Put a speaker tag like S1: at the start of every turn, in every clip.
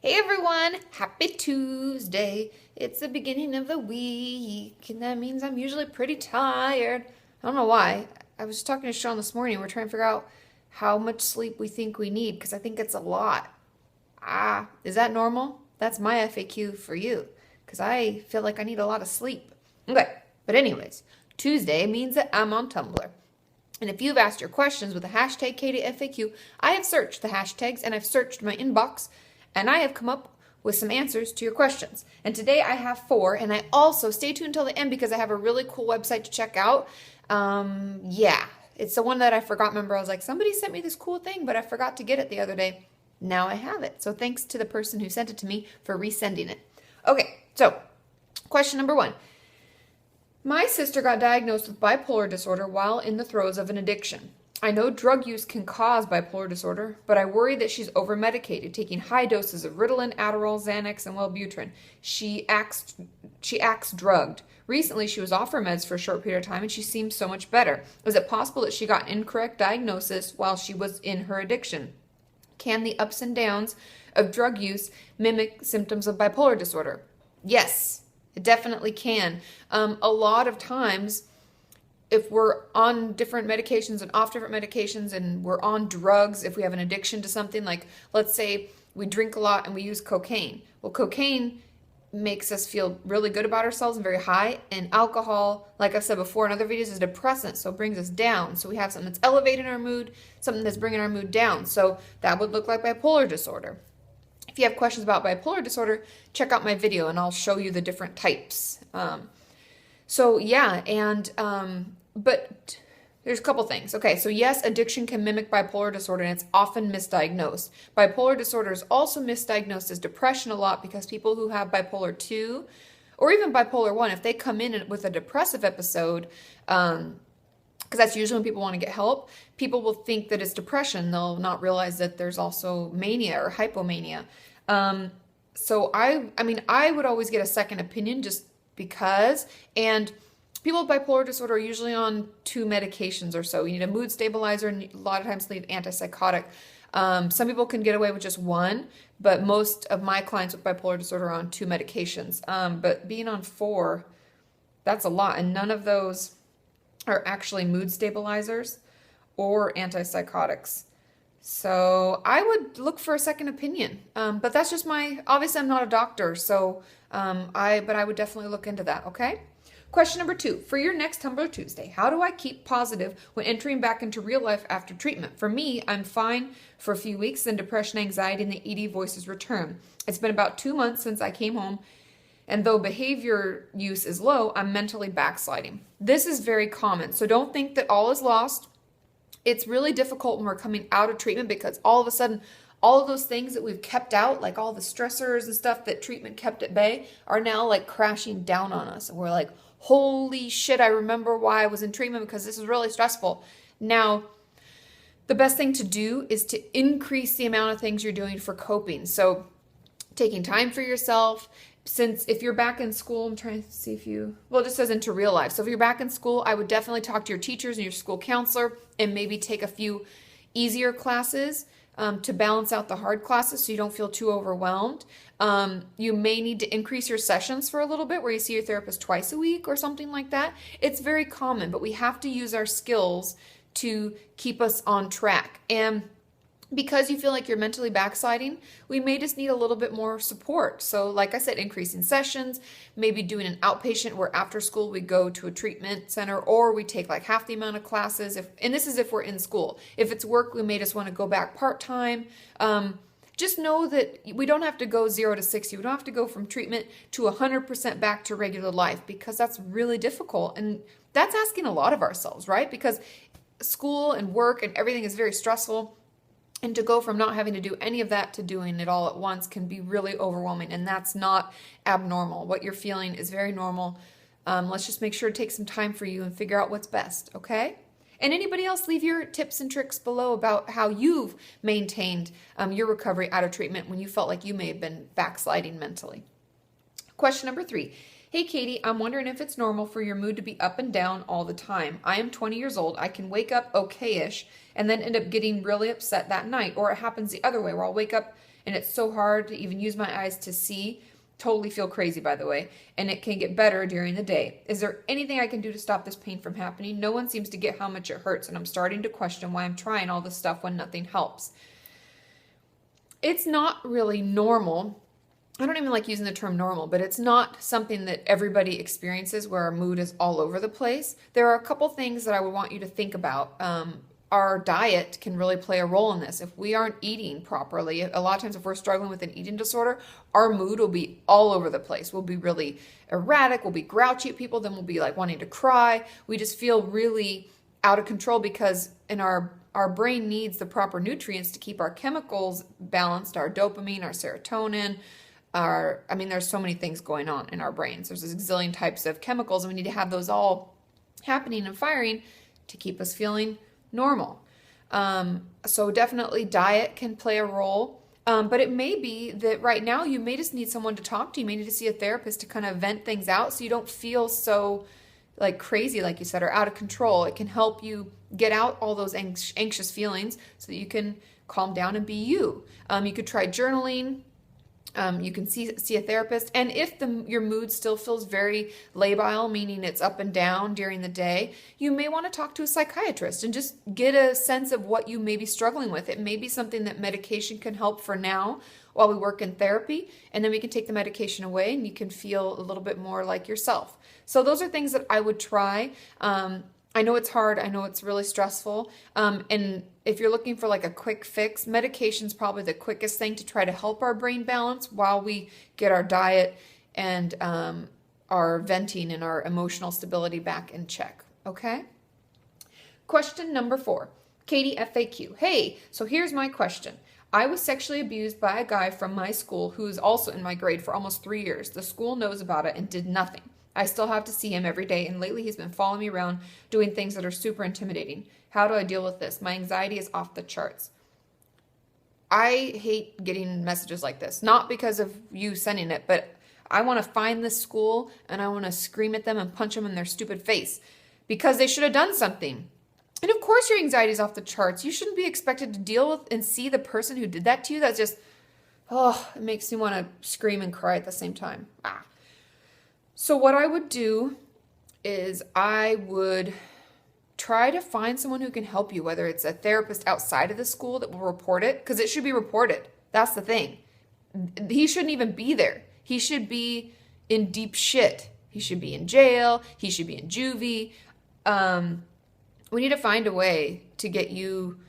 S1: Hey everyone, happy Tuesday. It's the beginning of the week, and that means I'm usually pretty tired. I don't know why. I was talking to Sean this morning. We're trying to figure out how much sleep we think we need because I think it's a lot. Is that normal? That's my FAQ for you because I feel like I need a lot of sleep. Okay, but anyways, Tuesday means that I'm on Tumblr. And if you've asked your questions with the hashtag KatieFAQ, I have searched the hashtags and I've searched my inbox and I have come up with some answers to your questions. And today I have 4, and I also, stay tuned until the end because I have a really cool website to check out. It's the one that I forgot. Remember, I was like, somebody sent me this cool thing, but I forgot to get it the other day. Now I have it. So thanks to the person who sent it to me for resending it. Okay, so question number 1. My sister got diagnosed with bipolar disorder while in the throes of an addiction. I know drug use can cause bipolar disorder, but I worry that she's over-medicated, taking high doses of Ritalin, Adderall, Xanax, and Wellbutrin. She acts drugged. Recently, she was off her meds for a short period of time, and she seems so much better. Is it possible that she got an incorrect diagnosis while she was in her addiction? Can the ups and downs of drug use mimic symptoms of bipolar disorder? Yes, it definitely can. A lot of times, if we're on different medications and off different medications and we're on drugs, if we have an addiction to something, like let's say we drink a lot and we use cocaine. Well, cocaine makes us feel really good about ourselves and very high. And alcohol, like I've said before in other videos, is a depressant, so it brings us down. So we have something that's elevating our mood, something that's bringing our mood down. So that would look like bipolar disorder. If you have questions about bipolar disorder, check out my video and I'll show you the different types. But there's a couple things. Okay, so yes, addiction can mimic bipolar disorder and it's often misdiagnosed. Bipolar disorder is also misdiagnosed as depression a lot because people who have bipolar 2 or even bipolar 1, if they come in with a depressive episode, because that's usually when people want to get help, people will think that it's depression. They'll not realize that there's also mania or hypomania. So I would always get a second opinion just because. And people with bipolar disorder are usually on 2 medications or so. You need a mood stabilizer and a lot of times need antipsychotic. Some people can get away with just 1, but most of my clients with bipolar disorder are on 2 medications. But being on 4, that's a lot. And none of those are actually mood stabilizers or antipsychotics. So I would look for a second opinion. But that's just obviously I'm not a doctor, so I would definitely look into that, okay? Question number 2, for your next Tumblr Tuesday, how do I keep positive when entering back into real life after treatment? For me, I'm fine for a few weeks, then depression, anxiety, and the ED voices return. It's been about 2 months since I came home, and though behavior use is low, I'm mentally backsliding. This is very common, so don't think that all is lost. It's really difficult when we're coming out of treatment because all of a sudden, all of those things that we've kept out, like all the stressors and stuff that treatment kept at bay, are now like crashing down on us. And we're like, holy shit, I remember why I was in treatment because this is really stressful. Now, the best thing to do is to increase the amount of things you're doing for coping. So taking time for yourself. Since if you're back in school, I'm trying to see if it just says into real life. So if you're back in school, I would definitely talk to your teachers and your school counselor and maybe take a few easier classes to balance out the hard classes so you don't feel too overwhelmed. You may need to increase your sessions for a little bit where you see your therapist twice a week or something like that. It's very common, but we have to use our skills to keep us on track. And because you feel like you're mentally backsliding, we may just need a little bit more support. So like I said, increasing sessions, maybe doing an outpatient where after school we go to a treatment center or we take like half the amount of classes. And this is if we're in school. If it's work, we may just want to go back part-time. Just know that we don't have to go 0 to 60. We don't have to go from treatment to 100% back to regular life because that's really difficult. And that's asking a lot of ourselves, right? Because school and work and everything is very stressful. And to go from not having to do any of that to doing it all at once can be really overwhelming. And that's not abnormal. What you're feeling is very normal. Let's just make sure to take some time for you and figure out what's best, okay? And anybody else, leave your tips and tricks below about how you've maintained your recovery out of treatment when you felt like you may have been backsliding mentally. Question number 3. Hey Katie, I'm wondering if it's normal for your mood to be up and down all the time. I am 20 years old. I can wake up okay-ish and then end up getting really upset that night. Or it happens the other way where I'll wake up and it's so hard to even use my eyes to see. Totally feel crazy, by the way, and it can get better during the day. Is there anything I can do to stop this pain from happening? No one seems to get how much it hurts, and I'm starting to question why I'm trying all this stuff when nothing helps. It's not really normal. I don't even like using the term normal, but it's not something that everybody experiences where our mood is all over the place. There are a couple things that I would want you to think about. Our diet can really play a role in this. If we aren't eating properly, a lot of times if we're struggling with an eating disorder, our mood will be all over the place. We'll be really erratic, we'll be grouchy at people, then we'll be like wanting to cry. We just feel really out of control because in our brain needs the proper nutrients to keep our chemicals balanced, our dopamine, our serotonin, there's so many things going on in our brains. There's a gazillion types of chemicals, and we need to have those all happening and firing to keep us feeling normal. So definitely diet can play a role. But it may be that right now you may just need someone to talk to. You may need to see a therapist to kind of vent things out so you don't feel so like crazy, like you said, or out of control. It can help you get out all those anxious feelings so that you can calm down and be you. You could try journaling. You can see a therapist. And if your mood still feels very labile, meaning it's up and down during the day, you may want to talk to a psychiatrist and just get a sense of what you may be struggling with. It may be something that medication can help for now while we work in therapy, and then we can take the medication away and you can feel a little bit more like yourself. So those are things that I would try. I know it's hard. I know it's really stressful. And if you're looking for like a quick fix, medication's probably the quickest thing to try to help our brain balance while we get our diet and our venting and our emotional stability back in check. Okay? Question number 4. Katie FAQ. Hey, so here's my question. I was sexually abused by a guy from my school who is also in my grade for almost 3 years. The school knows about it and did nothing. I still have to see him every day, and lately he's been following me around doing things that are super intimidating. How do I deal with this? My anxiety is off the charts. I hate getting messages like this, not because of you sending it, but I want to find this school and I want to scream at them and punch them in their stupid face because they should have done something. And of course your anxiety is off the charts. You shouldn't be expected to deal with and see the person who did that to you. That's just, it makes me want to scream and cry at the same time. So what I would do is I would try to find someone who can help you, whether it's a therapist outside of the school that will report it, because it should be reported. That's the thing. He shouldn't even be there. He should be in deep shit. He should be in jail. He should be in juvie. We need to find a way to get you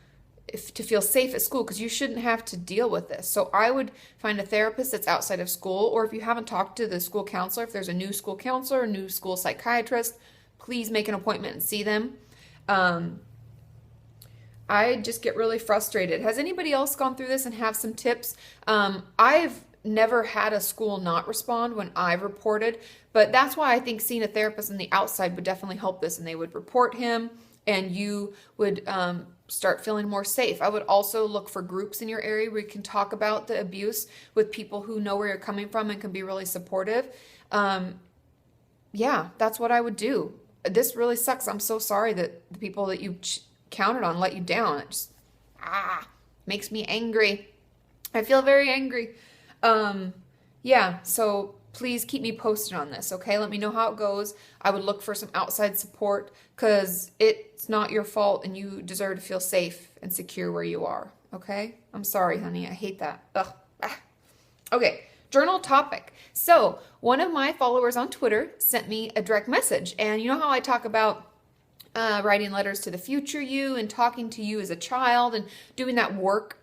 S1: to feel safe at school because you shouldn't have to deal with this. So I would find a therapist that's outside of school, or if you haven't talked to the school counselor, if there's a new school counselor, a new school psychiatrist, please make an appointment and see them. I just get really frustrated. Has anybody else gone through this and have some tips? I've never had a school not respond when I've reported, but that's why I think seeing a therapist on the outside would definitely help this, and they would report him and you would start feeling more safe. I would also look for groups in your area where you can talk about the abuse with people who know where you're coming from and can be really supportive. Yeah, that's what I would do. This really sucks. I'm so sorry that the people that you counted on let you down. It just, makes me angry. I feel very angry. Yeah, so please keep me posted on this, okay? Let me know how it goes. I would look for some outside support because it's not your fault and you deserve to feel safe and secure where you are, okay? I'm sorry, honey. I hate that. Ugh. Okay, journal topic. So one of my followers on Twitter sent me a direct message, and you know how I talk about writing letters to the future you and talking to you as a child and doing that work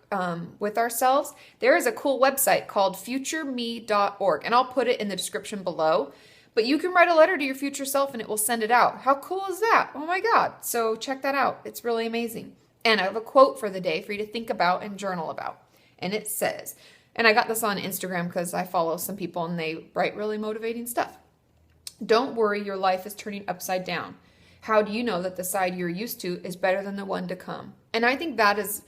S1: with ourselves? There is a cool website called futureme.org, and I'll put it in the description below. But you can write a letter to your future self and it will send it out. How cool is that? Oh my God. So check that out. It's really amazing. And I have a quote for the day for you to think about and journal about. And it says, and I got this on Instagram because I follow some people and they write really motivating stuff. Don't worry, your life is turning upside down. How do you know that the side you're used to is better than the one to come? And I think that is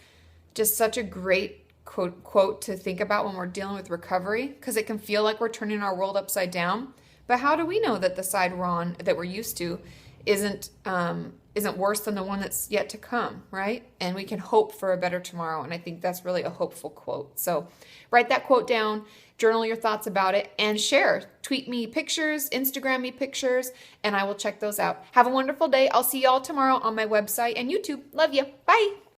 S1: just such a great quote to think about when we're dealing with recovery, because it can feel like we're turning our world upside down. But how do we know that the side we're on, that we're used to, isn't isn't worse than the one that's yet to come, right? And we can hope for a better tomorrow. And I think that's really a hopeful quote. So write that quote down, journal your thoughts about it, and share. Tweet me pictures, Instagram me pictures, and I will check those out. Have a wonderful day. I'll see y'all tomorrow on my website and YouTube. Love you. Bye.